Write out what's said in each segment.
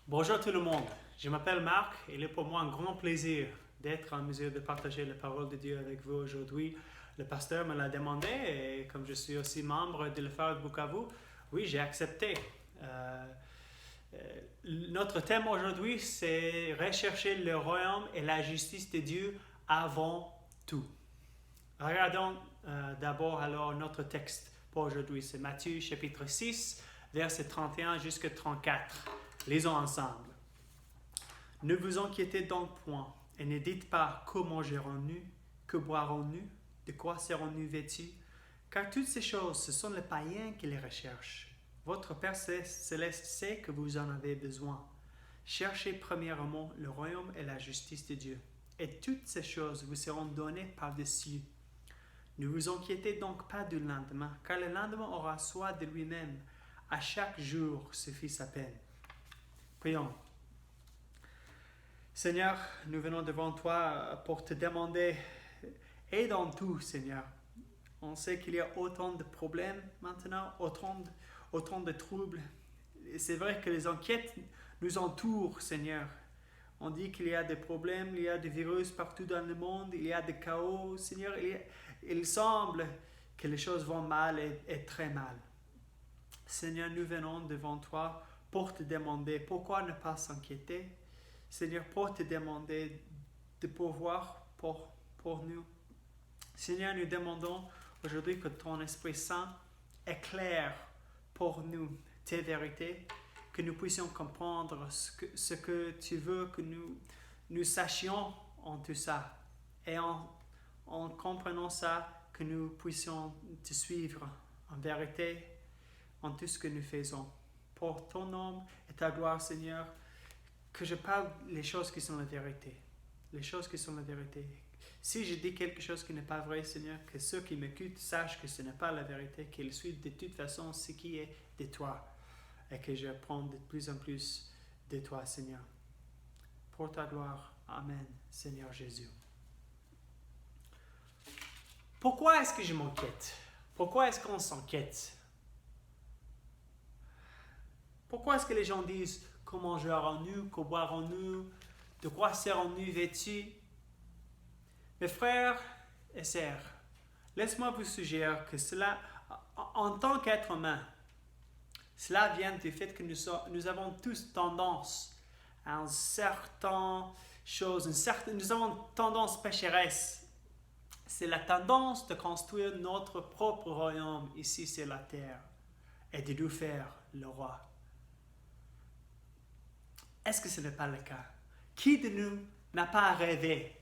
Bonjour tout le monde, je m'appelle Marc et il est pour moi un grand plaisir d'être en mesure de partager la parole de Dieu avec vous aujourd'hui. Le pasteur me l'a demandé et comme je suis aussi membre de l'Effort de Bukavu, oui, j'ai accepté. Euh, Notre thème aujourd'hui, c'est rechercher le royaume et la justice de Dieu avant tout. Regardons d'abord alors notre texte pour aujourd'hui. C'est Matthieu chapitre 6, verset 31 jusqu'à 34. Lisons ensemble. Ne vous inquiétez donc point, et ne dites pas comment mangerons-nous, que boirons-nous, de quoi serons-nous vêtus, car toutes ces choses, ce sont les païens qui les recherchent. Votre Père céleste sait que vous en avez besoin. Cherchez premièrement le royaume et la justice de Dieu, et toutes ces choses vous seront données par-dessus. Ne vous inquiétez donc pas du lendemain, car le lendemain aura soin de lui-même. À chaque jour suffit sa peine. Prions. Seigneur, nous venons devant toi pour te demander, aide en tout, Seigneur. On sait qu'il y a autant de problèmes maintenant, autant de troubles. Et c'est vrai que les enquêtes nous entourent, Seigneur. On dit qu'il y a des problèmes, il y a des virus partout dans le monde, il y a des chaos. Seigneur, il semble que les choses vont mal et très mal. Seigneur, nous venons devant toi pour te demander pourquoi ne pas s'inquiéter. Seigneur, pour te demander de pouvoir pour nous. Seigneur, nous demandons aujourd'hui que ton Esprit Saint éclaire pour nous tes vérités, que nous puissions comprendre ce que tu veux que nous sachions en tout ça. Et en comprenant ça, que nous puissions te suivre en vérité en tout ce que nous faisons. Pour ton nom et ta gloire, Seigneur, que je parle les choses qui sont la vérité. Les choses qui sont la vérité. Si je dis quelque chose qui n'est pas vrai, Seigneur, que ceux qui m'écoutent sachent que ce n'est pas la vérité, qu'ils suivent de toute façon ce qui est de toi. Et que je prends de plus en plus de toi, Seigneur. Pour ta gloire. Amen, Seigneur Jésus. Pourquoi est-ce que je m'inquiète? Pourquoi est-ce qu'on s'inquiète? Pourquoi est-ce que les gens disent comment mangerons-nous, que boirons-nous, de quoi serons-nous vêtus? Mes frères et sœurs, laisse-moi vous suggérer que cela, en tant qu'être humain, cela vient du fait que nous avons tous tendance à une certaine chose, nous avons tendance pécheresse. C'est la tendance de construire notre propre royaume ici sur la terre et de nous faire le roi. Est-ce que ce n'est pas le cas? Qui de nous n'a pas rêvé?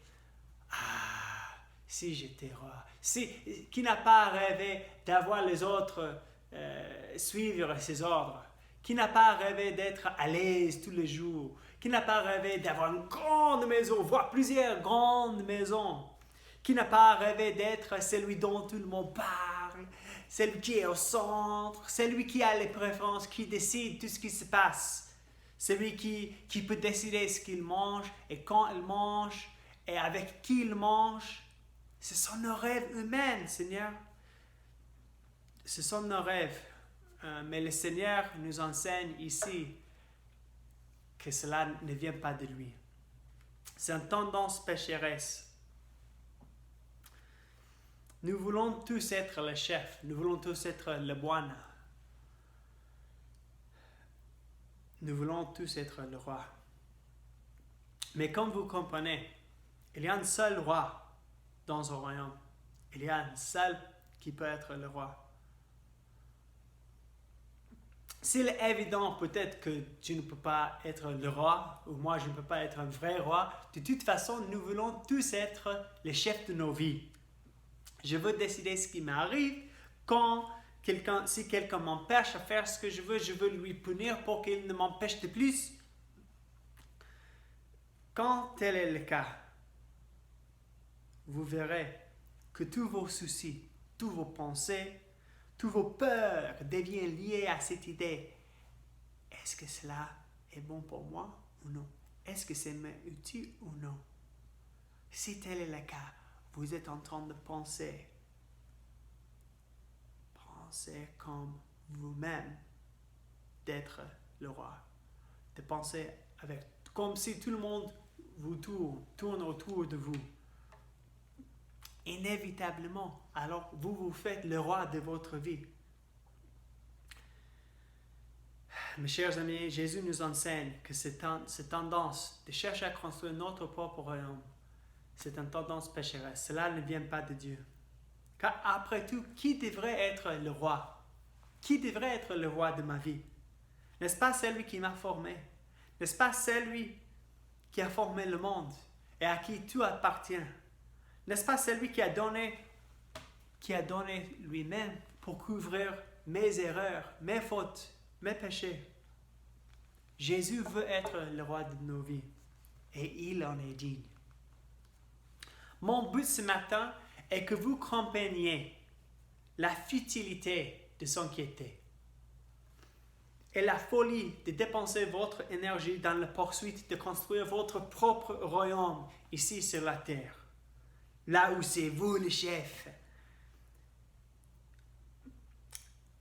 Si j'étais roi. Qui n'a pas rêvé d'avoir les autres suivre ses ordres? Qui n'a pas rêvé d'être à l'aise tous les jours? Qui n'a pas rêvé d'avoir une grande maison, voire plusieurs grandes maisons? Qui n'a pas rêvé d'être celui dont tout le monde parle, celui qui est au centre, celui qui a les préférences, qui décide tout ce qui se passe, celui qui peut décider ce qu'il mange et quand il mange et avec qui il mange? Ce sont nos rêves humains, Seigneur. Ce sont nos rêves. Mais le Seigneur nous enseigne ici que cela ne vient pas de lui. C'est une tendance pécheresse. Nous voulons tous être le chef. Nous voulons tous être le Bwana. Nous voulons tous être le roi. Mais comme vous comprenez, il y a un seul roi dans un royaume. Il y a un seul qui peut être le roi. S'il est évident peut-être que tu ne peux pas être le roi, ou moi je ne peux pas être un vrai roi, de toute façon nous voulons tous être les chefs de nos vies. Je veux décider ce qui m'arrive. Si quelqu'un m'empêche à faire ce que je veux lui punir pour qu'il ne m'empêche de plus. Quand tel est le cas, vous verrez que tous vos soucis, tous vos pensées, tous vos peurs deviennent liés à cette idée. Est-ce que cela est bon pour moi ou non? Est-ce que c'est utile ou non? Si tel est le cas, vous êtes en train de penser. Pensez comme vous-même d'être le roi. de penser comme si tout le monde vous tourne autour de vous. Inévitablement, alors vous faites le roi de votre vie. Mes chers amis, Jésus nous enseigne que cette tendance de chercher à construire notre propre royaume, c'est une tendance pécheresse. Cela ne vient pas de Dieu. Car après tout, qui devrait être le roi? Qui devrait être le roi de ma vie? N'est-ce pas celui qui m'a formé? N'est-ce pas celui qui a formé le monde et à qui tout appartient? N'est-ce pas celui qui a donné lui-même pour couvrir mes erreurs, mes fautes, mes péchés? Jésus veut être le roi de nos vies et il en est digne. Mon but ce matin est que vous compreniez la futilité de s'inquiéter et la folie de dépenser votre énergie dans la poursuite de construire votre propre royaume ici sur la terre, là où c'est vous le chef.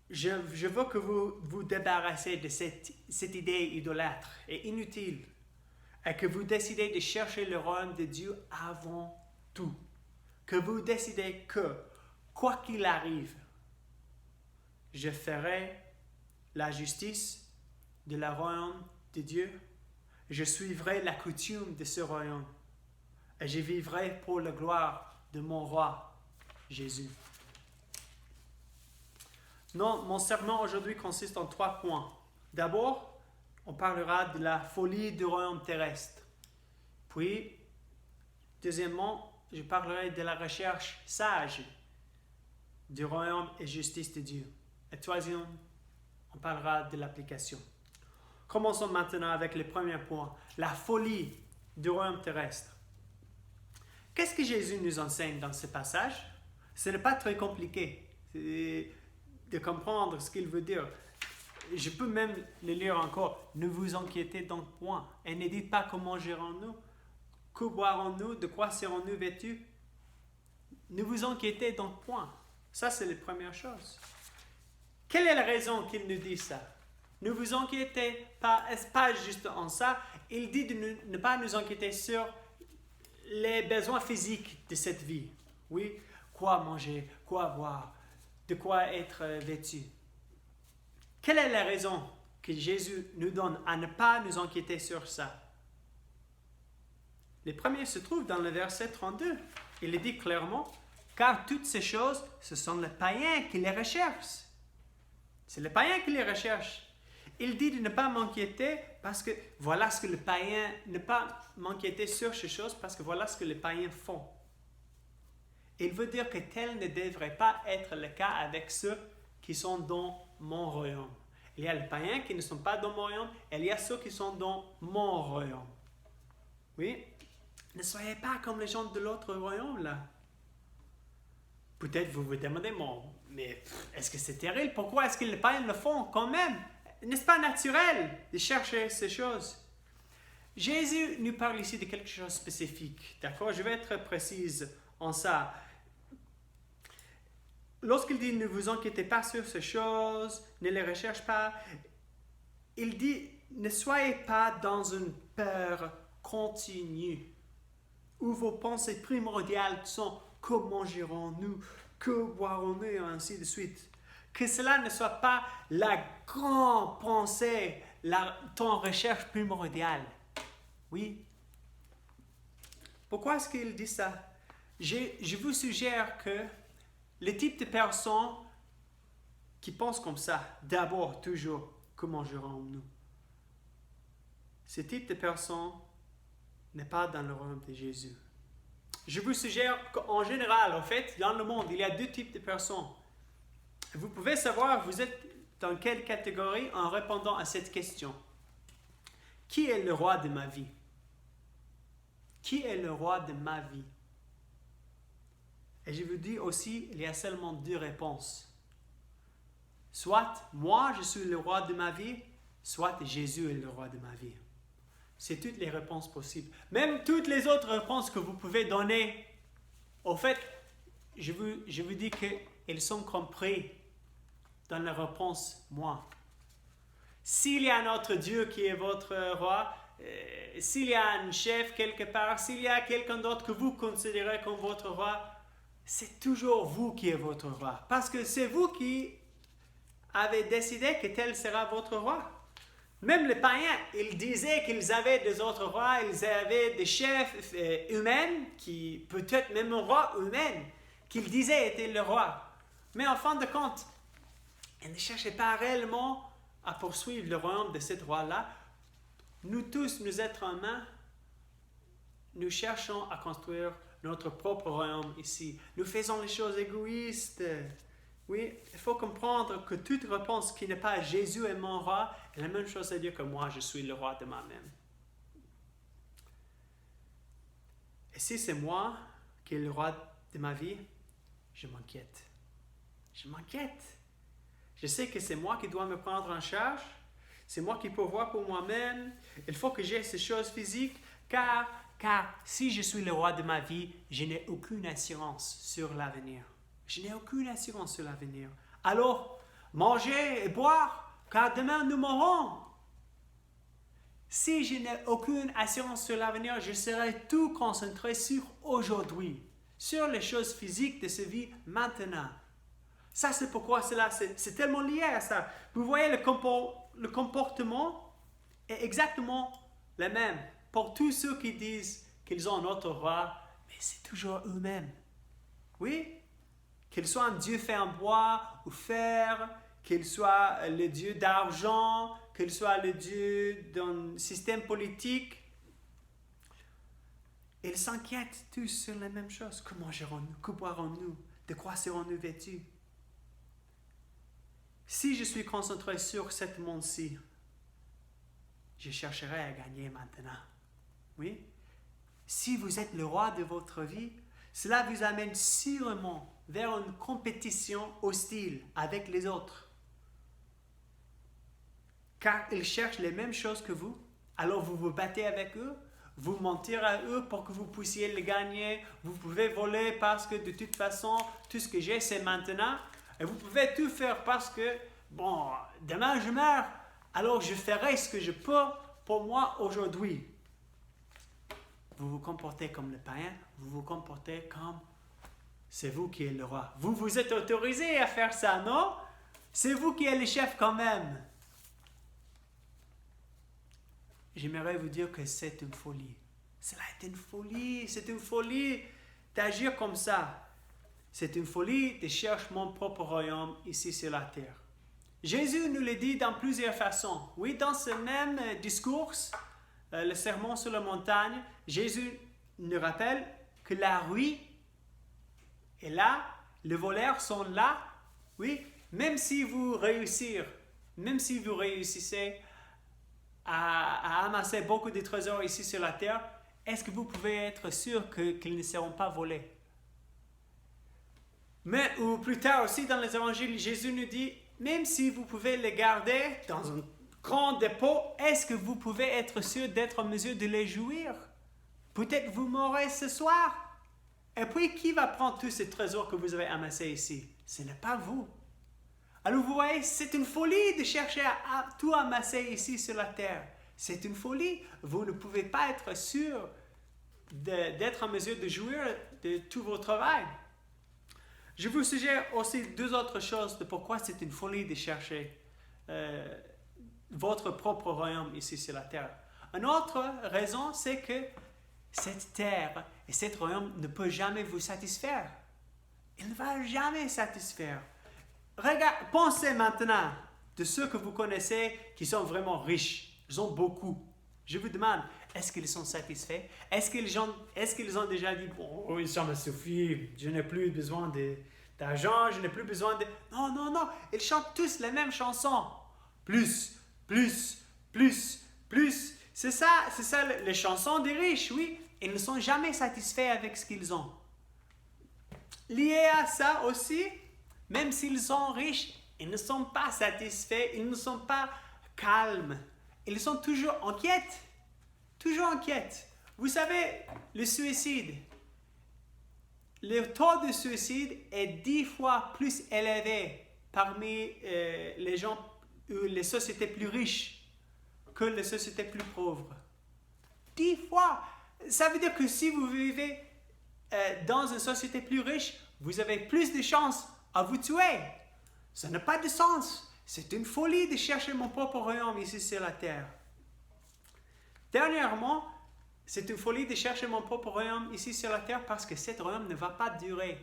Je veux que vous vous débarrassez de cette idée idolâtre et inutile et que vous décidez de chercher le royaume de Dieu avant tout. Que vous décidez que, quoi qu'il arrive, je ferai la justice de la royaume de Dieu. Je suivrai la coutume de ce royaume et je vivrai pour la gloire de mon roi, Jésus. Non, mon sermon aujourd'hui consiste en 3 points. D'abord, on parlera de la folie du royaume terrestre. Puis, deuxièmement, je parlerai de la recherche sage du royaume et justice de Dieu. Et troisième, on parlera de l'application. Commençons maintenant avec le premier point, la folie du royaume terrestre. Qu'est-ce que Jésus nous enseigne dans ce passage? Ce n'est pas très compliqué de comprendre ce qu'il veut dire. Je peux même le lire encore. Ne vous inquiétez donc point et ne dites pas comment mangerons-nous, que boirons-nous, de quoi serons-nous vêtus. Ne vous inquiétez donc point. Ça, c'est la première chose. Quelle est la raison qu'il nous dit ça? Ne vous inquiétez pas, est-ce pas juste en ça? Il dit de ne pas nous inquiéter sur les besoins physiques de cette vie. Oui, quoi manger, quoi boire, de quoi être vêtu. Quelle est la raison que Jésus nous donne à ne pas nous inquiéter sur ça? Le premier se trouve dans le verset 32. Il dit clairement, car toutes ces choses, ce sont les païens qui les recherchent. C'est les païens qui les recherchent. Il dit de ne pas m'inquiéter parce que voilà ce que les païens, ne pas m'inquiéter sur ces choses parce que voilà ce que les païens font. Il veut dire que tel ne devrait pas être le cas avec ceux qui sont dans mon royaume. Il y a les païens qui ne sont pas dans mon royaume, et il y a ceux qui sont dans mon royaume. Oui? Ne soyez pas comme les gens de l'autre royaume là. Peut-être vous vous demandez, mais est-ce que c'est terrible? Pourquoi est-ce que les païens le font quand même? N'est-ce pas naturel de chercher ces choses? Jésus nous parle ici de quelque chose de spécifique. D'accord? Je vais être précise en ça. Lorsqu'il dit ne vous inquiétez pas sur ces choses, ne les recherche pas, il dit ne soyez pas dans une peur continue où vos pensées primordiales sont que mangerons-nous, que boirons-nous et ainsi de suite. Que cela ne soit pas la grande pensée, ton recherche primordiale. Oui. Pourquoi est-ce qu'il dit ça? Je vous suggère que le type de personnes qui pensent comme ça, d'abord, toujours, que mangerons-nous? Ce type de personne n'est pas dans le royaume de Jésus. Je vous suggère qu'en général, en fait, dans le monde, il y a 2 types de personnes. Vous pouvez savoir, vous êtes dans quelle catégorie en répondant à cette question. Qui est le roi de ma vie? Qui est le roi de ma vie? Et je vous dis aussi, il y a seulement 2 réponses. Soit moi, je suis le roi de ma vie, soit Jésus est le roi de ma vie. C'est toutes les réponses possibles. Même toutes les autres réponses que vous pouvez donner, au fait, je vous dis qu'elles sont comprises dans la réponse moi. S'il y a un autre Dieu qui est votre roi, s'il y a un chef quelque part, s'il y a quelqu'un d'autre que vous considérez comme votre roi, c'est toujours vous qui êtes votre roi. Parce que c'est vous qui avez décidé que tel sera votre roi. Même les païens, ils disaient qu'ils avaient des autres rois, ils avaient des chefs humains, qui peut-être même un roi humain, qu'ils disaient était le roi. Mais en fin de compte, ils ne cherchaient pas réellement à poursuivre le royaume de ce roi-là. Nous tous, nous êtres humains, nous cherchons à construire notre propre royaume ici. Nous faisons les choses égoïstes. Oui, il faut comprendre que toute réponse qui n'est pas Jésus est mon roi est la même chose à dire que moi, je suis le roi de moi-même. Et si c'est moi qui est le roi de ma vie, je m'inquiète. Je m'inquiète. Je sais que c'est moi qui dois me prendre en charge. C'est moi qui peux voir pour moi-même. Il faut que j'aie ces choses physiques, car si je suis le roi de ma vie, je n'ai aucune assurance sur l'avenir. Je n'ai aucune assurance sur l'avenir. Alors, mangez et boire, car demain nous mourrons. Si je n'ai aucune assurance sur l'avenir, je serai tout concentré sur aujourd'hui, sur les choses physiques de cette vie maintenant. Ça, c'est pourquoi c'est tellement lié à ça. Vous voyez, le comportement est exactement le même pour tous ceux qui disent qu'ils ont un autre roi, mais c'est toujours eux-mêmes. Oui? Qu'il soit un Dieu fait en bois ou fer, qu'il soit le Dieu d'argent, qu'il soit le Dieu d'un système politique, ils s'inquiètent tous sur les mêmes choses. Que mangerons-nous? Que boirons-nous? De quoi serons-nous vêtus? Si je suis concentré sur ce monde-ci, je chercherai à gagner maintenant. Oui? Si vous êtes le roi de votre vie, cela vous amène sûrement vers une compétition hostile avec les autres. Car ils cherchent les mêmes choses que vous, alors vous vous battez avec eux, vous mentir à eux pour que vous puissiez les gagner, vous pouvez voler parce que de toute façon, tout ce que j'ai, c'est maintenant, et vous pouvez tout faire parce que, bon, demain je meurs, alors je ferai ce que je peux pour moi aujourd'hui. Vous vous comportez comme le païen, vous vous comportez comme c'est vous qui êtes le roi. Vous vous êtes autorisé à faire ça, non? C'est vous qui êtes le chef quand même. J'aimerais vous dire que c'est une folie. Cela est une folie. C'est une folie d'agir comme ça. C'est une folie de chercher mon propre royaume ici sur la terre. Jésus nous le dit dans plusieurs façons. Oui, dans ce même discours, le sermon sur la montagne, Jésus nous rappelle que la rue est là, les voleurs sont là. Oui, même si vous réussissez à amasser beaucoup de trésors ici sur la terre, est-ce que vous pouvez être sûr qu'ils ne seront pas volés? Mais ou plus tard aussi dans les évangiles, Jésus nous dit, même si vous pouvez les garder dans un grand dépôt, est-ce que vous pouvez être sûr d'être en mesure de les jouir? Peut-être vous mourrez ce soir. Et puis, qui va prendre tous ces trésors que vous avez amassés ici? Ce n'est pas vous. Alors vous voyez, c'est une folie de chercher à tout amasser ici sur la terre. C'est une folie. Vous ne pouvez pas être sûr d'être en mesure de jouir de tout votre travail. Je vous suggère aussi deux autres choses de pourquoi c'est une folie de chercher votre propre royaume ici sur la terre. Une autre raison, c'est que cette terre et cet royaume ne peut jamais vous satisfaire. Il ne va jamais satisfaire. Pensez maintenant de ceux que vous connaissez qui sont vraiment riches. Ils ont beaucoup. Je vous demande, est-ce qu'ils sont satisfaits? Est-ce qu'ils ont déjà dit, bon, oui, ça me suffit, je n'ai plus besoin d'argent, je n'ai plus besoin de... Non. Ils chantent tous les mêmes chansons. Plus. C'est ça les chansons des riches, oui. Ils ne sont jamais satisfaits avec ce qu'ils ont. Lié à ça aussi, même s'ils sont riches, ils ne sont pas satisfaits, ils ne sont pas calmes. Ils sont toujours inquiets. Vous savez, le suicide, le taux de suicide est 10 fois plus élevé parmi les gens les sociétés plus riches que les sociétés plus pauvres. 10 fois. Ça veut dire que si vous vivez dans une société plus riche, vous avez plus de chances à vous tuer. Ça n'a pas de sens. C'est une folie de chercher mon propre royaume ici sur la terre. Dernièrement, c'est une folie de chercher mon propre royaume ici sur la terre parce que cet royaume ne va pas durer.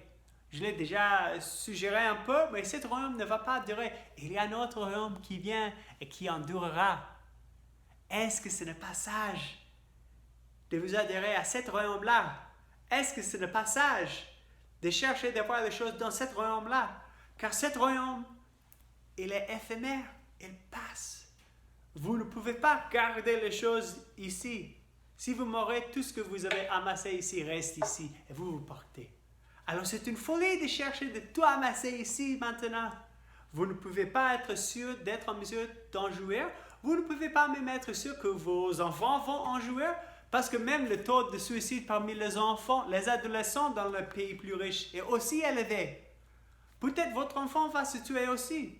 Je l'ai déjà suggéré un peu, mais cet royaume ne va pas durer. Il y a un autre royaume qui vient et qui endurera. Est-ce que ce n'est pas sage de vous adhérer à cet royaume-là? Est-ce que ce n'est pas sage de chercher de voir les choses dans cet royaume-là? Car cet royaume, il est éphémère, il passe. Vous ne pouvez pas garder les choses ici. Si vous mourrez, tout ce que vous avez amassé ici reste ici et vous vous partez. Alors c'est une folie de chercher de tout amasser ici maintenant. Vous ne pouvez pas être sûr d'être en mesure d'en jouir. Vous ne pouvez pas même être sûr que vos enfants vont en jouir parce que même le taux de suicide parmi les enfants, les adolescents dans le pays plus riche est aussi élevé. Peut-être votre enfant va se tuer aussi.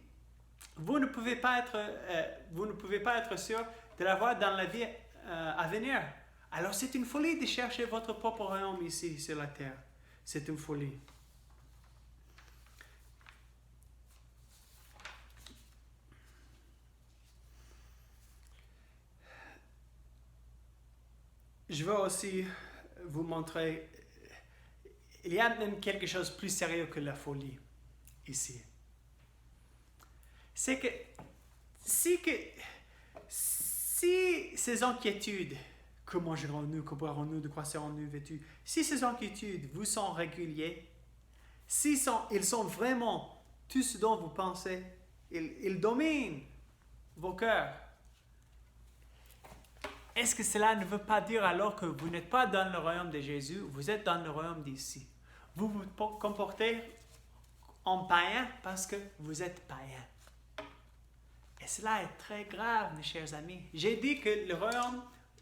Vous ne pouvez pas être sûr de l'avoir dans la vie à venir. Alors c'est une folie de chercher votre propre royaume ici sur la terre. C'est une folie. Je veux aussi vous montrer, il y a même quelque chose de plus sérieux que la folie ici. C'est que si ces inquiétudes, que mangerons-nous, que boirons-nous, de quoi serons-nous vêtus, si ces inquiétudes vous sont régulières, ils sont vraiment tout ce dont vous pensez, ils dominent vos cœurs, est-ce que cela ne veut pas dire alors que vous n'êtes pas dans le royaume de Jésus, vous êtes dans le royaume d'ici? Vous vous comportez en païen parce que vous êtes païen. Et cela est très grave, mes chers amis. J'ai dit que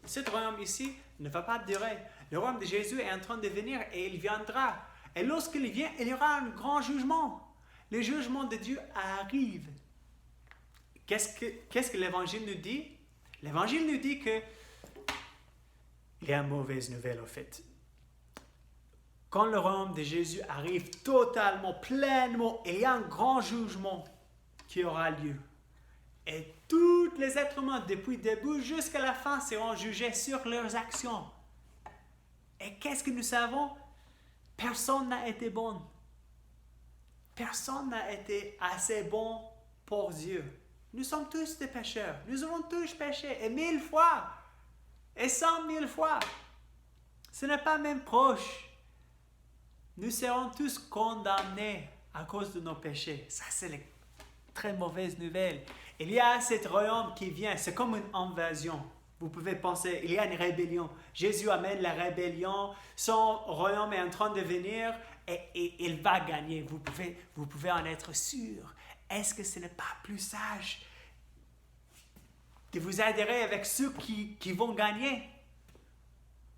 ce royaume ici ne va pas durer. Le royaume de Jésus est en train de venir et il viendra. Et lorsqu'il vient, il y aura un grand jugement. Le jugement de Dieu arrive. Qu'est-ce que l'Évangile nous dit? L'Évangile nous dit que il y a une mauvaise nouvelle, en fait. Quand le royaume de Jésus arrive totalement, pleinement, il y a un grand jugement qui aura lieu. Et tous les êtres humains, depuis le début jusqu'à la fin, seront jugés sur leurs actions. Et qu'est-ce que nous savons? Personne n'a été bon. Personne n'a été assez bon pour Dieu. Nous sommes tous des pécheurs. Nous avons tous péché. Et 1000 fois. Et 100 000 fois. Ce n'est pas même proche. Nous serons tous condamnés à cause de nos péchés. Ça, c'est la très mauvaise nouvelle. Il y a cet royaume qui vient. C'est comme une invasion. Vous pouvez penser, il y a une rébellion. Jésus amène la rébellion. Son royaume est en train de venir et il va gagner. Vous pouvez en être sûr. Est-ce que ce n'est pas plus sage de vous adhérer avec ceux qui vont gagner?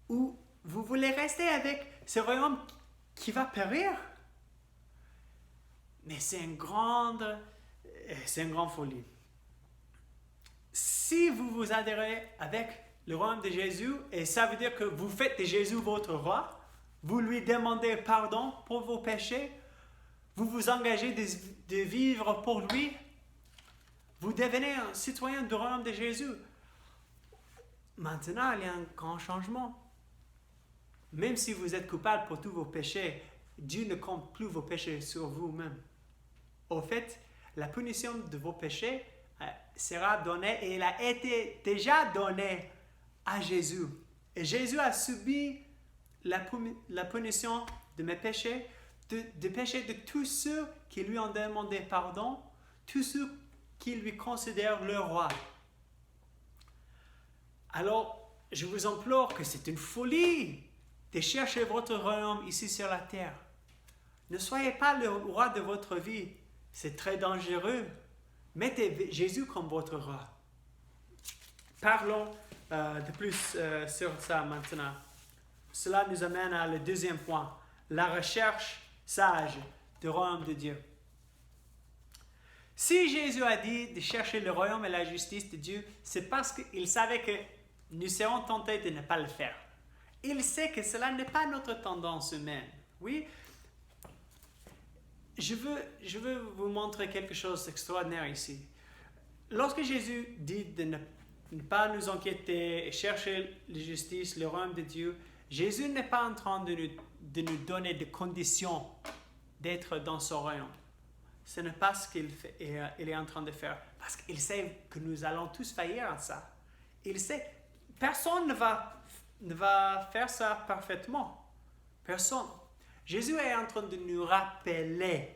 Ou vous voulez rester avec ce royaume qui va périr? Mais c'est une grande folie. Si vous vous adhérez avec le royaume de Jésus, et ça veut dire que vous faites de Jésus votre roi, vous lui demandez pardon pour vos péchés, vous vous engagez de vivre pour lui, vous devenez un citoyen du royaume de Jésus. Maintenant, il y a un grand changement. Même si vous êtes coupable pour tous vos péchés, Dieu ne compte plus vos péchés sur vous-même. Au fait, la punition de vos péchés sera donnée et elle a été déjà donnée à Jésus. Et Jésus a subi la punition de mes péchés, des péchés de tous ceux qui lui ont demandé pardon, tous ceux qui lui considèrent le roi. Alors, je vous implore que c'est une folie de chercher votre royaume ici sur la terre. Ne soyez pas le roi de votre vie. C'est très dangereux. Mettez Jésus comme votre roi. Parlons de plus sur ça maintenant. Cela nous amène à le deuxième point, la recherche sage du royaume de Dieu. Si Jésus a dit de chercher le royaume et la justice de Dieu, c'est parce qu'il savait que nous serons tentés de ne pas le faire. Il sait que cela n'est pas notre tendance humaine. Oui, je veux vous montrer quelque chose d'extraordinaire ici. Lorsque Jésus dit de ne pas nous inquiéter et chercher la justice, le royaume de Dieu, Jésus n'est pas en train de nous donner des conditions d'être dans son royaume. Ce n'est pas ce qu'il est en train de faire. Parce qu'il sait que nous allons tous faillir à ça. Il sait, personne ne va faire ça parfaitement. Personne. Jésus est en train de nous rappeler.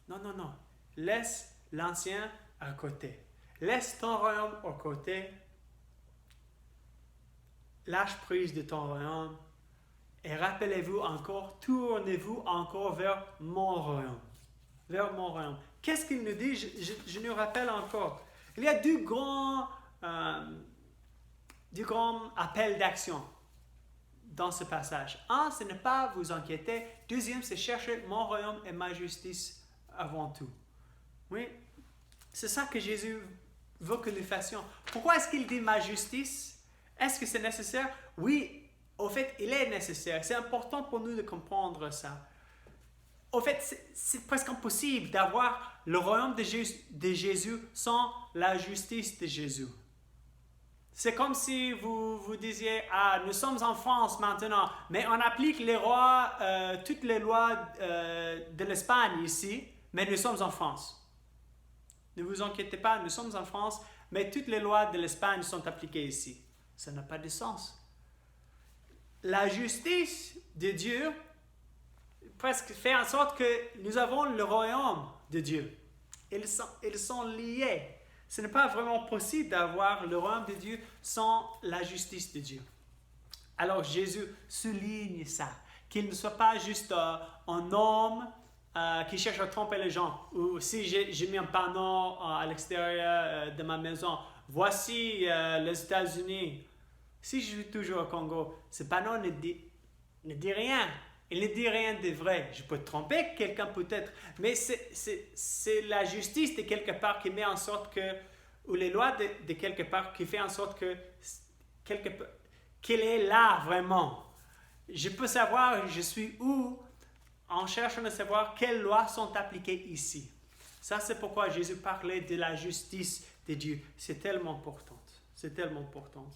Non. Laisse l'ancien à côté. Laisse ton royaume à côté. Lâche prise de ton royaume. Et rappelez-vous encore, tournez-vous encore vers mon royaume. Vers mon royaume. Qu'est-ce qu'il nous dit? Je nous rappelle encore. Il y a du grand appel d'action dans ce passage. Un, c'est ne pas vous inquiéter. Deuxième, c'est chercher mon royaume et ma justice avant tout. Oui, c'est ça que Jésus veut que nous fassions. Pourquoi est-ce qu'il dit ma justice? Est-ce que c'est nécessaire? Oui, au fait, il est nécessaire. C'est important pour nous de comprendre ça. Au fait, c'est presque impossible d'avoir le royaume de Jésus sans la justice de Jésus. C'est comme si vous disiez, nous sommes en France maintenant, mais on applique toutes les lois de l'Espagne ici, mais nous sommes en France. Ne vous inquiétez pas, nous sommes en France, mais toutes les lois de l'Espagne sont appliquées ici. Ça n'a pas de sens. La justice de Dieu presque fait en sorte que nous avons le royaume de Dieu. Ils sont liés. Ce n'est pas vraiment possible d'avoir le royaume de Dieu sans la justice de Dieu. Alors Jésus souligne ça, qu'il ne soit pas juste un homme qui cherche à tromper les gens. Ou si j'ai mis un panneau à l'extérieur de ma maison, voici les États-Unis. Si je suis toujours au Congo, ce panneau ne dit rien. Il ne dit rien de vrai. Je peux tromper quelqu'un peut-être, mais c'est la justice de quelque part qui met en sorte que, ou les lois de quelque part qui fait en sorte que qu'il est là vraiment. Je peux savoir je suis où en cherchant à savoir quelles lois sont appliquées ici. Ça, c'est pourquoi Jésus parlait de la justice de Dieu. C'est tellement important. C'est tellement important.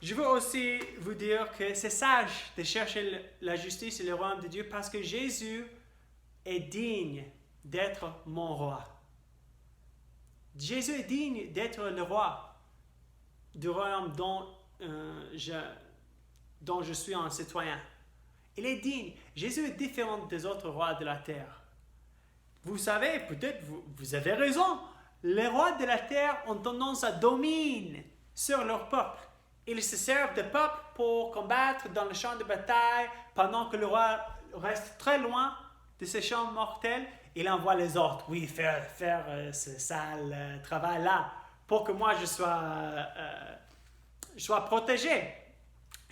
Je veux aussi vous dire que c'est sage de chercher la justice et le royaume de Dieu parce que Jésus est digne d'être mon roi. Jésus est digne d'être le roi du royaume dont je suis un citoyen. Il est digne. Jésus est différent des autres rois de la terre. Vous savez, peut-être vous avez raison. Les rois de la terre ont tendance à dominer sur leur peuple. Ils se servent de peuple pour combattre dans le champ de bataille pendant que le roi reste très loin de ces champs mortels. Il envoie les autres, oui, faire ce sale travail-là pour que moi je sois protégé.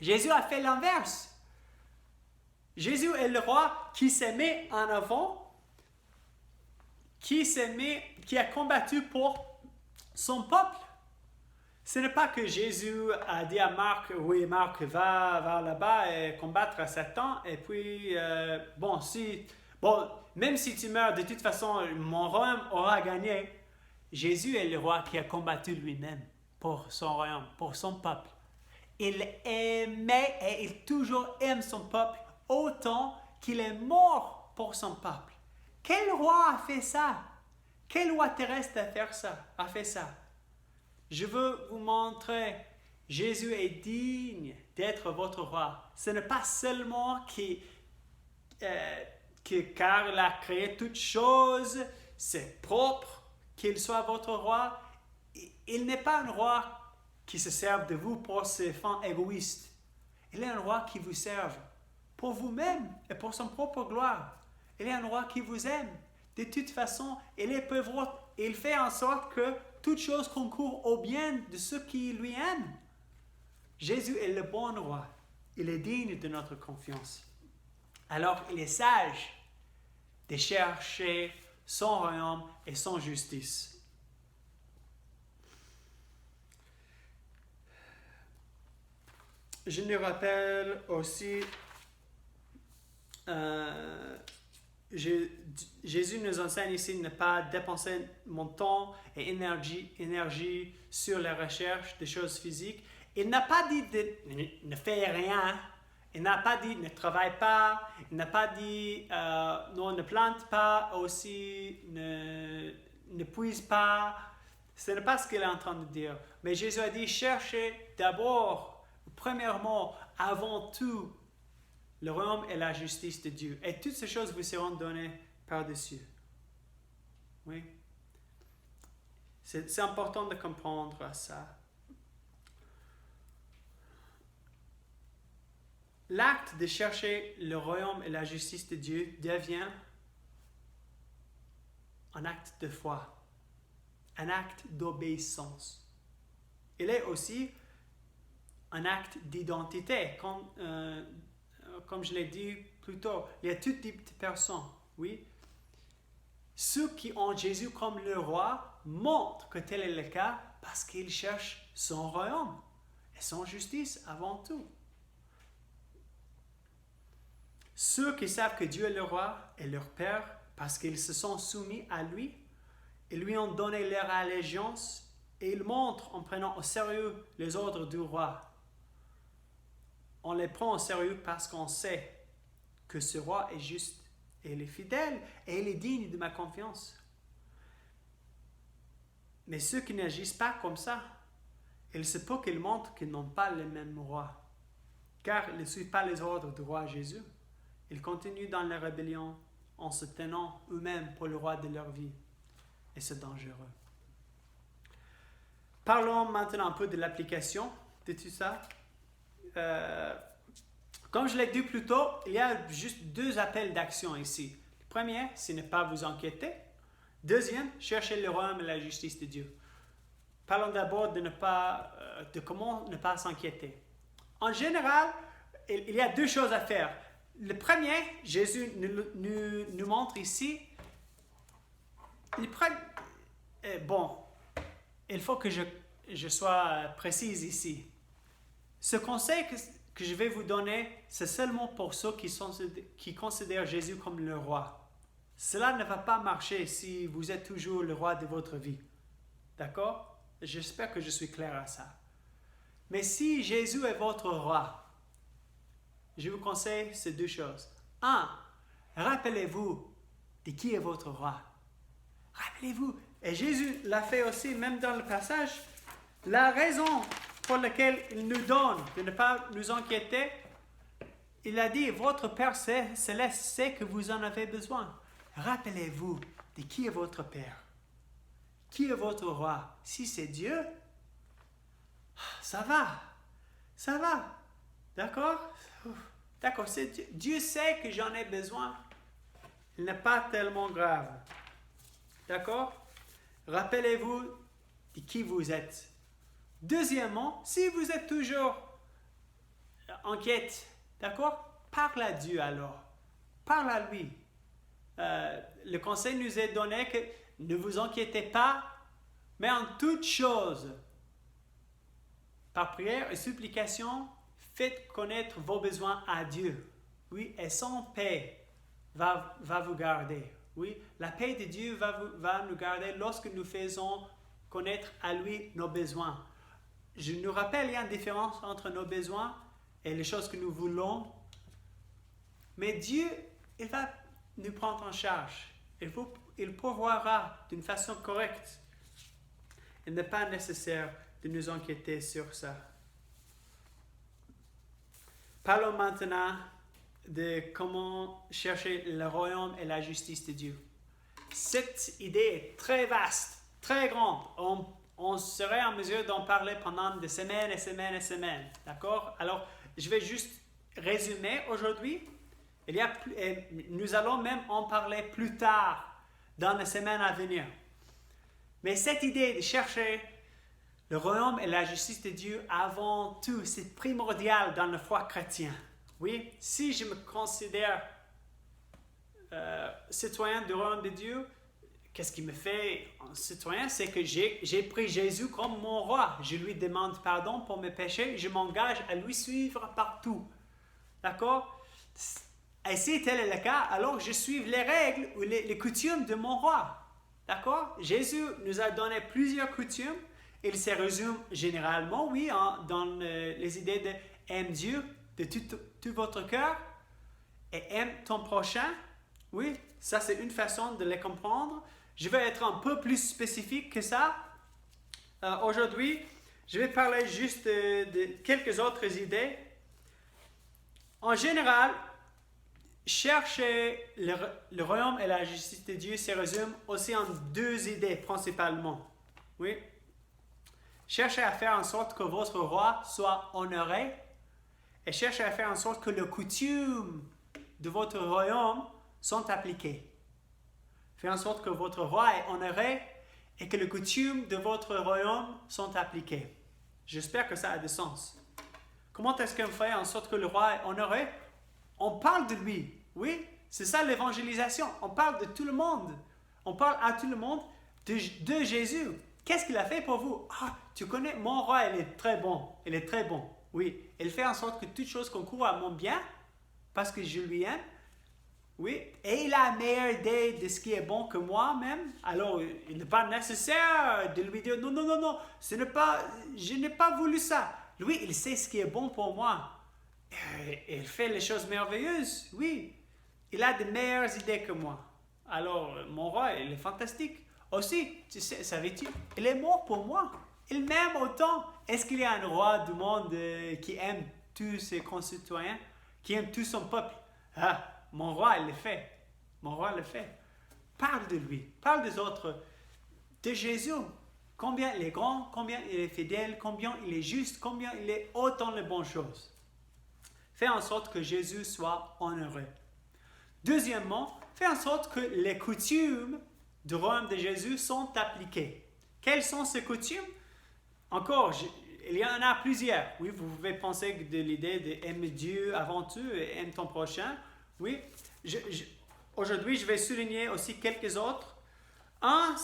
Jésus a fait l'inverse. Jésus est le roi qui s'est mis en avant, qui a combattu pour son peuple. Ce n'est pas que Jésus a dit à Marc, oui Marc, va là-bas et combattre à Satan, et puis, même si tu meurs, de toute façon, mon royaume aura gagné. Jésus est le roi qui a combattu lui-même pour son royaume, pour son peuple. Il aimait et il toujours aime son peuple autant qu'il est mort pour son peuple. Quel roi a fait ça? Quel roi terrestre a fait ça? Je veux vous montrer, Jésus est digne d'être votre roi. Ce n'est pas seulement car il a créé toutes choses, c'est propre qu'il soit votre roi. Il n'est pas un roi qui se serve de vous pour ses fins égoïstes. Il est un roi qui vous serve pour vous-même et pour son propre gloire. Il est un roi qui vous aime. De toute façon, il fait en sorte que toute chose concourt au bien de ceux qui lui aiment. Jésus est le bon roi. Il est digne de notre confiance. Alors, il est sage de chercher son royaume et son justice. Je nous rappelle aussi, Jésus nous enseigne ici de ne pas dépenser mon temps et énergie sur la recherche des choses physiques. Il n'a pas dit de ne faire rien. Il n'a pas dit ne travaille pas. Il n'a pas dit non, ne plante pas aussi, ne puise pas. Ce n'est pas ce qu'il est en train de dire. Mais Jésus a dit cherchez d'abord, premièrement, avant tout, le royaume et la justice de Dieu. Et toutes ces choses vous seront données par-dessus. Oui. C'est important de comprendre ça. L'acte de chercher le royaume et la justice de Dieu devient un acte de foi, un acte d'obéissance. Il est aussi un acte d'identité. Comme je l'ai dit plus tôt, il y a tout type de personnes, oui. Ceux qui ont Jésus comme le roi montrent que tel est le cas parce qu'ils cherchent son royaume et son justice avant tout. Ceux qui savent que Dieu est le roi et leur Père parce qu'ils se sont soumis à lui, ils lui ont donné leur allégeance et ils montrent en prenant au sérieux les ordres du roi. On les prend au sérieux parce qu'on sait que ce roi est juste et il est fidèle et il est digne de ma confiance. Mais ceux qui n'agissent pas comme ça, il se peut qu'ils montrent qu'ils n'ont pas le même roi, car ils ne suivent pas les ordres du roi Jésus. Ils continuent dans la rébellion en se tenant eux-mêmes pour le roi de leur vie. Et c'est dangereux. Parlons maintenant un peu de l'application de tout ça. Comme je l'ai dit plus tôt, il y a juste deux appels d'action ici. Le premier, c'est ne pas vous inquiéter. Deuxième, chercher le royaume et la justice de Dieu. Parlons d'abord de comment ne pas s'inquiéter. En général, il y a deux choses à faire. Le premier, Jésus nous montre ici. Il faut que je sois précise ici. Ce conseil que je vais vous donner, c'est seulement pour ceux qui considèrent Jésus comme le roi. Cela ne va pas marcher si vous êtes toujours le roi de votre vie. D'accord? J'espère que je suis clair à ça. Mais si Jésus est votre roi, je vous conseille ces deux choses. 1. Rappelez-vous de qui est votre roi. Rappelez-vous. Et Jésus l'a fait aussi, même dans le passage. La raison pour laquelle il nous donne de ne pas nous inquiéter, il a dit, votre Père céleste sait que vous en avez besoin. Rappelez-vous de qui est votre Père. Qui est votre roi? Si c'est Dieu, ça va. Ça va. D'accord? D'accord. Dieu sait que j'en ai besoin. Il n'est pas tellement grave. D'accord? Rappelez-vous de qui vous êtes. Deuxièmement, si vous êtes toujours inquiète, d'accord? Parle à Dieu alors. Parle à lui. Le conseil nous est donné que ne vous inquiétez pas, mais en toutes choses, par prière et supplication, faites connaître vos besoins à Dieu. Oui, et son paix va vous garder. Oui, la paix de Dieu va nous garder lorsque nous faisons connaître à lui nos besoins. Je nous rappelle, il y a une différence entre nos besoins et les choses que nous voulons. Mais Dieu, il va nous prendre en charge. Il pourvoira d'une façon correcte. Il n'est pas nécessaire de nous inquiéter sur ça. Parlons maintenant de comment chercher le royaume et la justice de Dieu. Cette idée est très vaste, très grande. On serait en mesure d'en parler pendant des semaines et semaines et semaines. D'accord? Alors, je vais juste résumer aujourd'hui. Nous allons même en parler plus tard, dans les semaines à venir. Mais cette idée de chercher le royaume et la justice de Dieu avant tout, c'est primordial dans la foi chrétienne. Oui, si je me considère citoyen du royaume de Dieu, qu'est-ce qui me fait un citoyen? C'est que j'ai pris Jésus comme mon roi. Je lui demande pardon pour mes péchés. Je m'engage à lui suivre partout. D'accord? Et si tel est le cas, alors je suis les règles ou les coutumes de mon roi. D'accord? Jésus nous a donné plusieurs coutumes. Il se résume généralement, oui, dans les idées de aime Dieu de tout votre cœur et aime ton prochain. Oui, ça c'est une façon de les comprendre. Je vais être un peu plus spécifique que ça. Aujourd'hui, je vais parler juste de quelques autres idées. En général, chercher le royaume et la justice de Dieu se résume aussi en deux idées principalement. Oui. Cherchez à faire en sorte que votre roi soit honoré et cherchez à faire en sorte que les coutumes de votre royaume sont appliquées. Faites en sorte que votre roi est honoré et que les coutumes de votre royaume sont appliquées. J'espère que ça a du sens. Comment est-ce qu'on fait en sorte que le roi est honoré? On parle de lui. Oui, c'est ça l'évangélisation. On parle de tout le monde. On parle à tout le monde de Jésus. Qu'est-ce qu'il a fait pour vous? Ah, tu connais, mon roi, il est très bon. Il est très bon. Oui, il fait en sorte que toute chose concourt à mon bien parce que je lui aime. Oui, et il a la meilleure idée de ce qui est bon que moi-même. Alors, il n'est pas nécessaire de lui dire non, non, non, non, je n'ai pas voulu ça. Lui, il sait ce qui est bon pour moi. Il fait les choses merveilleuses, oui. Il a de meilleures idées que moi. Alors, mon roi, il est fantastique. Aussi, tu sais, savais-tu, il est mort pour moi. Il m'aime autant. Est-ce qu'il y a un roi du monde qui aime tous ses concitoyens, qui aime tout son peuple? Ah, mon roi, il le fait. Mon roi le fait. Parle de lui. Parle des autres. De Jésus. Combien il est grand, combien il est fidèle, combien il est juste, combien il est autant de bonnes choses. Fais en sorte que Jésus soit honoré. Deuxièmement, fais en sorte que les coutumes du royaume de Jésus sont appliquées. Quelles sont ces coutumes? Encore, il y en a plusieurs. Oui, vous pouvez penser de l'idée d'aimer Dieu avant tout et aime ton prochain. Oui, aujourd'hui, je vais souligner aussi quelques autres. Un,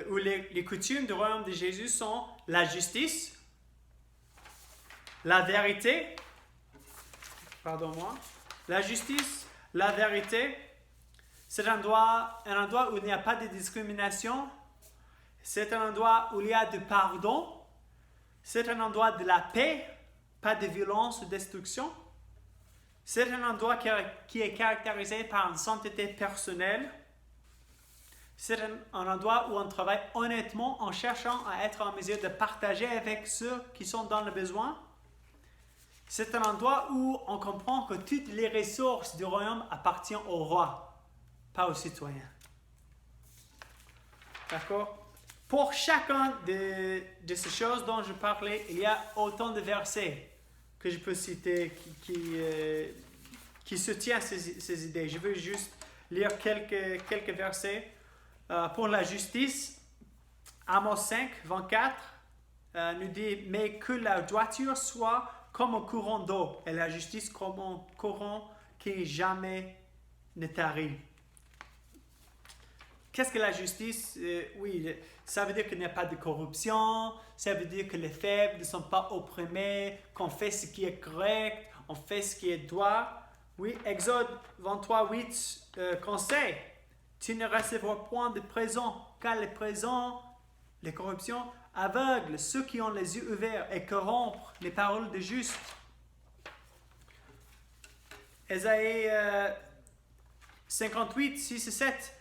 où les coutumes du royaume de Jésus sont la justice, la vérité, la justice, la vérité. C'est un endroit où il n'y a pas de discrimination. C'est un endroit où il y a du pardon. C'est un endroit de la paix, pas de violence ou destruction. C'est un endroit qui est caractérisé par une sainteté personnelle. C'est un endroit où on travaille honnêtement en cherchant à être en mesure de partager avec ceux qui sont dans le besoin. C'est un endroit où on comprend que toutes les ressources du royaume appartiennent au roi, pas aux citoyens. D'accord? Pour chacun de ces choses dont je parlais, il y a autant de versets que je peux citer qui soutiennent ces idées. Je veux juste lire quelques versets. Pour la justice, Amos 5, 24 nous dit « Mais que la droiture soit comme un courant d'eau, et la justice comme un courant qui jamais ne tarit. » Qu'est-ce que la justice? Oui, ça veut dire qu'il n'y a pas de corruption, ça veut dire que les faibles ne sont pas opprimés, qu'on fait ce qui est correct, on fait ce qui est droit. Oui, Exode 23, 8 conseille, tu ne recevras point de présent, car les présents, les corruptions, aveuglent ceux qui ont les yeux ouverts et corrompent les paroles des justes. Ésaïe 58, 6 et 7.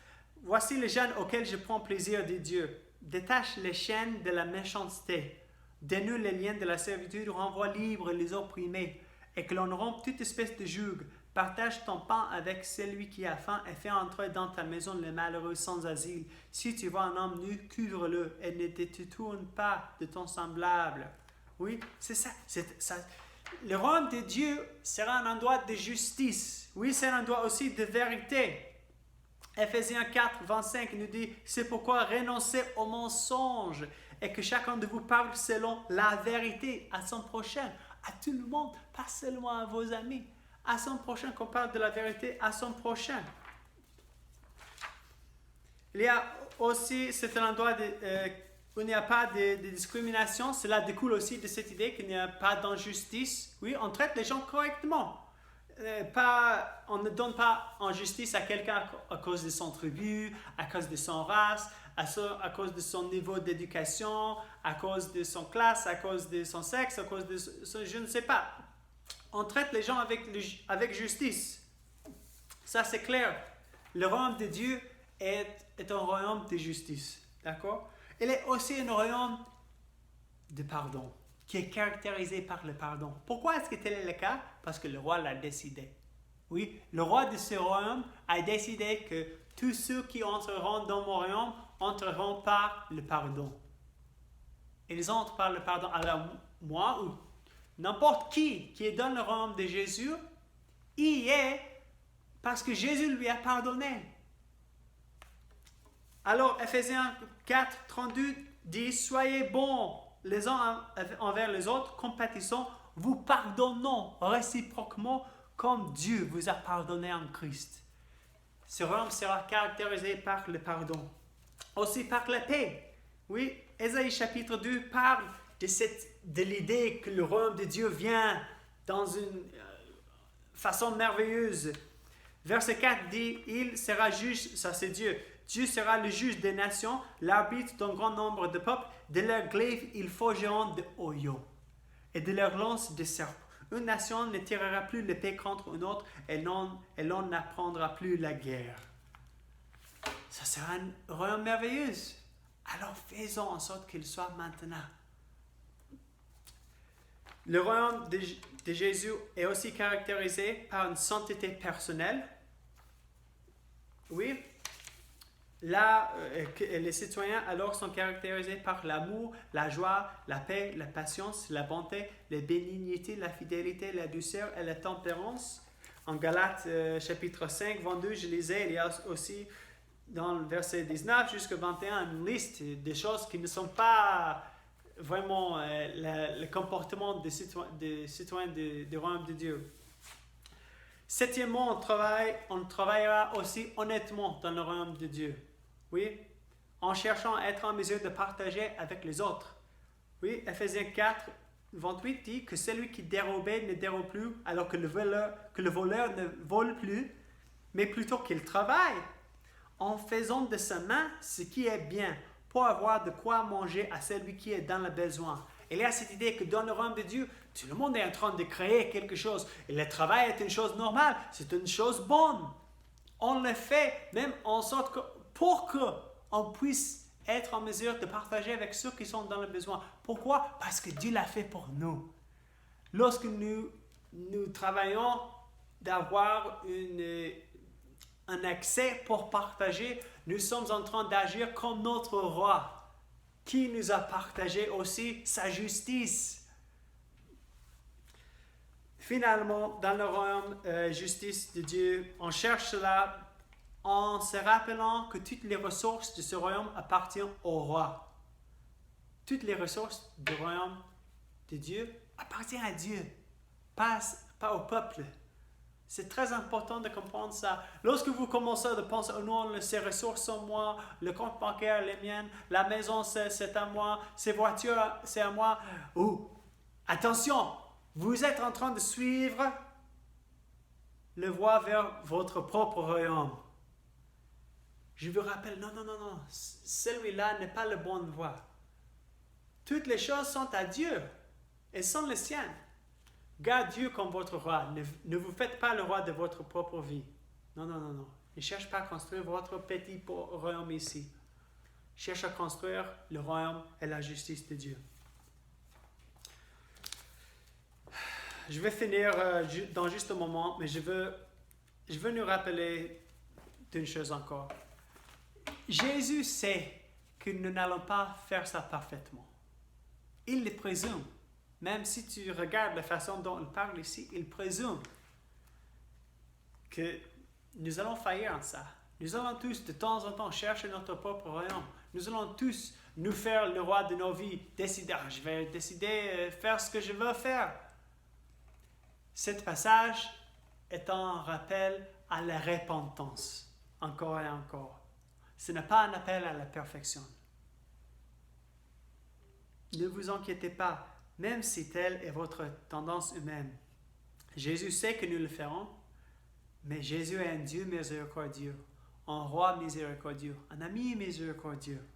Voici les jeunes auxquels je prends plaisir, dit Dieu. Détache les chaînes de la méchanceté, dénoue les liens de la servitude, renvoie libres les opprimés, et que l'on rompe toute espèce de joug. Partage ton pain avec celui qui a faim et fais entrer dans ta maison les malheureux sans asile. Si tu vois un homme nu, couvre-le et ne te détourne pas de ton semblable. Oui, c'est ça. Le royaume de Dieu sera un endroit de justice. Oui, c'est un endroit aussi de vérité. Ephésiens 4, 25 nous dit « C'est pourquoi renoncez au mensonge et que chacun de vous parle selon la vérité à son prochain, à tout le monde, pas seulement à vos amis. À son prochain, qu'on parle de la vérité à son prochain. » Il y a aussi, c'est un endroit où il n'y a pas de discrimination. Cela découle aussi de cette idée qu'il n'y a pas d'injustice. Oui, on traite les gens correctement. On ne donne pas en justice à quelqu'un à cause de son tribu, à cause de son race, à cause de son niveau d'éducation, à cause de son classe, à cause de son sexe, à cause de je ne sais pas. On traite les gens avec justice. Ça, c'est clair. Le royaume de Dieu est un royaume de justice. D'accord? Il est aussi un royaume de pardon, qui est caractérisé par le pardon. Pourquoi est-ce que tel est le cas? Parce que le roi l'a décidé. Oui, le roi de ce royaume a décidé que tous ceux qui entreront dans mon royaume entreront par le pardon. Ils entrent par le pardon. Alors moi ou n'importe qui est dans le royaume de Jésus, y est parce que Jésus lui a pardonné. Alors Ephésiens 4, 32 dit « Soyez bons les uns envers les autres, compatissons, vous pardonnons réciproquement comme Dieu vous a pardonné en Christ. » Ce royaume sera caractérisé par le pardon. Aussi par la paix. Oui, Ésaïe chapitre 2 parle de l'idée que le royaume de Dieu vient dans une façon merveilleuse. Verset 4 dit « Il sera juge, ça c'est Dieu. Dieu sera le juge des nations, l'arbitre d'un grand nombre de peuples. De leurs glaives, ils forgeront de hoyaux, et de leurs lances de serpents. Une nation ne tirera plus l'épée contre une autre, et l'on n'apprendra plus la guerre. » Ça sera un royaume merveilleux. Alors faisons en sorte qu'il soit maintenant. Le royaume de Jésus est aussi caractérisé par une sainteté personnelle. Oui. Là, les citoyens alors sont caractérisés par l'amour, la joie, la paix, la patience, la bonté, la bénignité, la fidélité, la douceur et la tempérance. En Galates chapitre 5, 22, je lisais, il y a aussi dans le verset 19 jusqu'à 21 une liste de choses qui ne sont pas vraiment le comportement des citoyens du royaume de Dieu. Septièmement, on travaillera aussi honnêtement dans le royaume de Dieu. Oui, en cherchant à être en mesure de partager avec les autres. Oui, Ephésiens 4, 28 dit que celui qui dérobait ne dérobe plus, alors que le voleur ne vole plus, mais plutôt qu'il travaille, en faisant de sa main ce qui est bien, pour avoir de quoi manger à celui qui est dans le besoin. Il y a cette idée que dans le royaume de Dieu, tout le monde est en train de créer quelque chose. Et le travail est une chose normale, c'est une chose bonne. On le fait même en sorte que pour qu'on puisse être en mesure de partager avec ceux qui sont dans le besoin. Pourquoi? Parce que Dieu l'a fait pour nous. Lorsque nous travaillons d'avoir un accès pour partager, nous sommes en train d'agir comme notre roi, qui nous a partagé aussi sa justice. Finalement, dans le royaume justice de Dieu, on cherche cela en se rappelant que toutes les ressources de ce royaume appartiennent au roi. Toutes les ressources du royaume de Dieu appartiennent à Dieu, pas au peuple. C'est très important de comprendre ça. Lorsque vous commencez à penser, oh non, ces ressources sont moi, le compte bancaire est les miennes, la maison c'est à moi, ces voitures c'est à moi. Attention, vous êtes en train de suivre le voie vers votre propre royaume. Je vous rappelle, non, celui-là n'est pas le bon voie. Toutes les choses sont à Dieu, elles sont les siennes. Garde Dieu comme votre roi. Ne vous faites pas le roi de votre propre vie. Non. Ne cherchez pas à construire votre petit royaume ici. Cherche à construire le royaume et la justice de Dieu. Je vais finir dans juste un moment, mais je veux nous rappeler d'une chose encore. Jésus sait que nous n'allons pas faire ça parfaitement. Il le présume. Même si tu regardes la façon dont il parle ici, il présume que nous allons faillir en ça. Nous allons tous, de temps en temps, chercher notre propre royaume. Nous allons tous nous faire le roi de nos vies, décider, je vais décider faire ce que je veux faire. Cet passage est un rappel à la repentance, encore et encore. Ce n'est pas un appel à la perfection. Ne vous inquiétez pas, même si telle est votre tendance humaine. Jésus sait que nous le ferons, mais Jésus est un Dieu miséricordieux, un roi miséricordieux, un ami miséricordieux.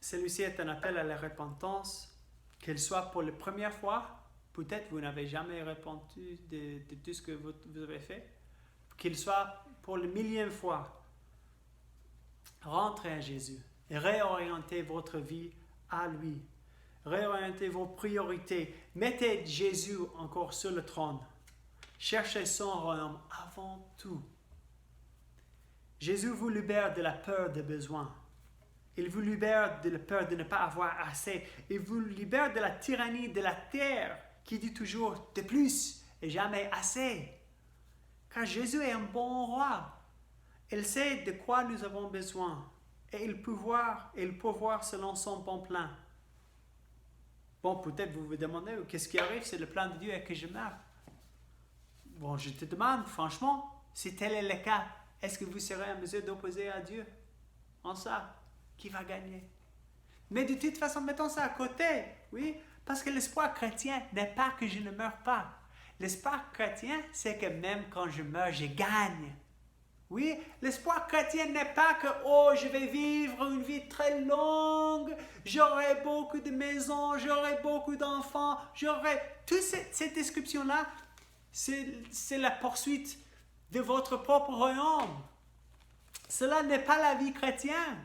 Celui-ci est un appel à la repentance, qu'il soit pour la première fois, peut-être vous n'avez jamais répandu de tout ce que vous avez fait, qu'il soit pour la millième fois, rentrez à Jésus et réorientez votre vie à lui. Réorientez vos priorités. Mettez Jésus encore sur le trône. Cherchez son royaume avant tout. Jésus vous libère de la peur des besoins. Il vous libère de la peur de ne pas avoir assez. Il vous libère de la tyrannie de la terre qui dit toujours de plus et jamais assez. Car Jésus est un bon roi. Il sait de quoi nous avons besoin et il peut voir selon son bon plan. Bon, peut-être vous vous demandez, qu'est-ce qui arrive si le plan de Dieu est que je meurs? Bon, je te demande, franchement, si tel est le cas, est-ce que vous serez en mesure d'opposer à Dieu en ça? Qui va gagner? Mais de toute façon, mettons ça à côté, oui, parce que l'espoir chrétien n'est pas que je ne meurs pas. L'espoir chrétien, c'est que même quand je meurs, je gagne. Oui, l'espoir chrétien n'est pas que, oh, je vais vivre une vie très longue, j'aurai beaucoup de maisons, j'aurai beaucoup d'enfants, j'aurai... Toute cette description-là, c'est la poursuite de votre propre royaume. Cela n'est pas la vie chrétienne.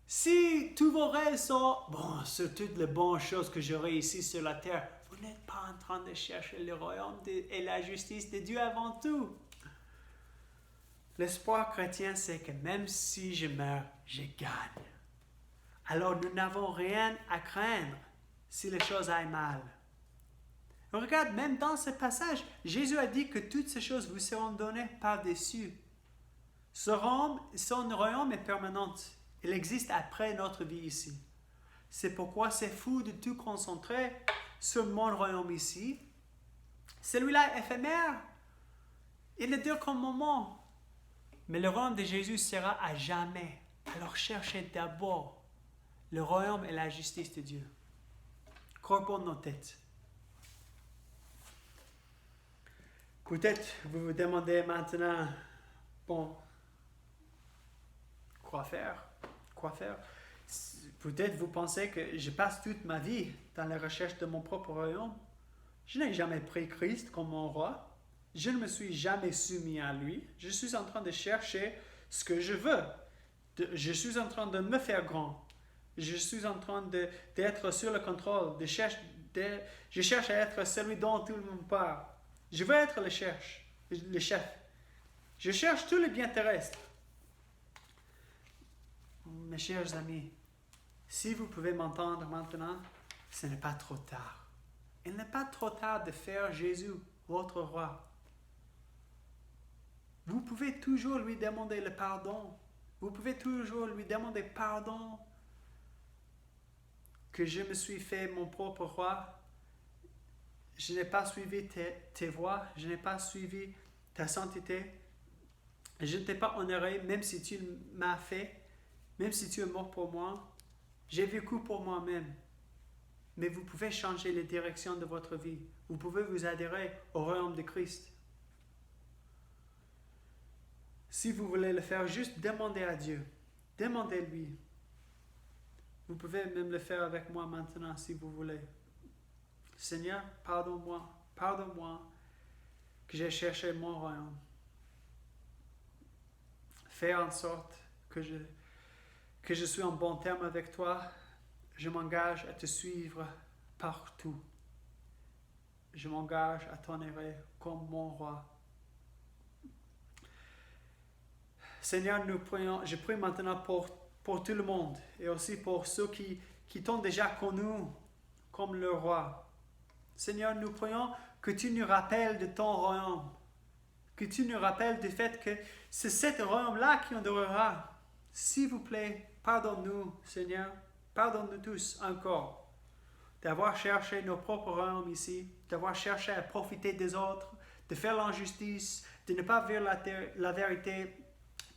Si tous vos rêves sont, bon, c'est toutes les bonnes choses que j'aurai ici sur la terre, vous n'êtes pas en train de chercher le royaume et la justice de Dieu avant tout. L'espoir chrétien, c'est que même si je meurs, je gagne. Alors nous n'avons rien à craindre si les choses aillent mal. Regarde, même dans ce passage, Jésus a dit que toutes ces choses vous seront données par-dessus. Son royaume est permanent. Il existe après notre vie ici. C'est pourquoi c'est fou de tout concentrer sur mon royaume ici. Celui-là est éphémère. Il ne dure qu'un moment. Mais le royaume de Jésus sera à jamais. Alors cherchez d'abord le royaume et la justice de Dieu. Courbons nos têtes. Peut-être vous vous demandez maintenant, bon, quoi faire? Peut-être vous pensez que je passe toute ma vie dans la recherche de mon propre royaume. Je n'ai jamais pris Christ comme mon roi. Je ne me suis jamais soumis à lui. Je suis en train de chercher ce que je veux. Je suis en train de me faire grand. Je suis en train d'être sur le contrôle. Je cherche à être celui dont tout le monde parle. Je veux être le chef. Je cherche tous les biens terrestres. Mes chers amis, si vous pouvez m'entendre maintenant, ce n'est pas trop tard. Il n'est pas trop tard de faire Jésus votre roi. Vous pouvez toujours lui demander le pardon. Vous pouvez toujours lui demander pardon que je me suis fait mon propre roi. Je n'ai pas suivi tes voies. Je n'ai pas suivi ta sainteté. Je ne t'ai pas honoré, même si tu m'as fait, même si tu es mort pour moi. J'ai vécu pour moi-même. Mais vous pouvez changer les directions de votre vie. Vous pouvez vous adhérer au royaume de Christ. Si vous voulez le faire, juste demandez à Dieu. Demandez-lui. Vous pouvez même le faire avec moi maintenant si vous voulez. Seigneur, pardonne-moi que j'ai cherché mon royaume. Fais en sorte que je suis en bon terme avec toi. Je m'engage à te suivre partout. Je m'engage à t'honorer comme mon roi. Seigneur, je prie maintenant pour tout le monde et aussi pour ceux qui t'ont déjà connu comme le roi. Seigneur, nous prions que tu nous rappelles de ton royaume, que tu nous rappelles du fait que c'est ce royaume-là qui endurera. S'il vous plaît, pardonne-nous, Seigneur, pardonne-nous tous encore d'avoir cherché nos propres royaumes ici, d'avoir cherché à profiter des autres, de faire l'injustice, de ne pas vivre la vérité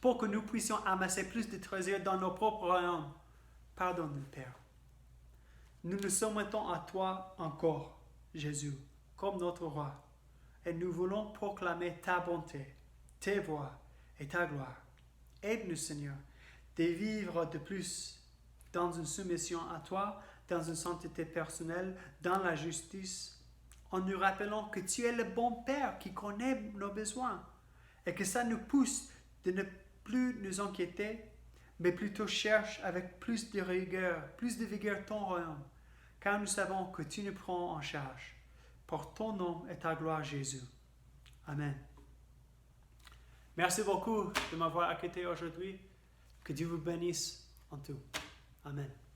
pour que nous puissions amasser plus de trésors dans nos propres royaumes. Pardonne-nous, Père. Nous nous soumettons à toi encore, Jésus, comme notre roi, et nous voulons proclamer ta bonté, tes voies et ta gloire. Aide-nous, Seigneur, de vivre de plus dans une soumission à toi, dans une sainteté personnelle, dans la justice, en nous rappelant que tu es le bon Père qui connaît nos besoins et que ça nous pousse de ne plus nous inquiéter, mais plutôt cherche avec plus de vigueur ton royaume, car nous savons que tu nous prends en charge. Pour ton nom et ta gloire, Jésus. Amen. Merci beaucoup de m'avoir écouté aujourd'hui. Que Dieu vous bénisse en tout. Amen.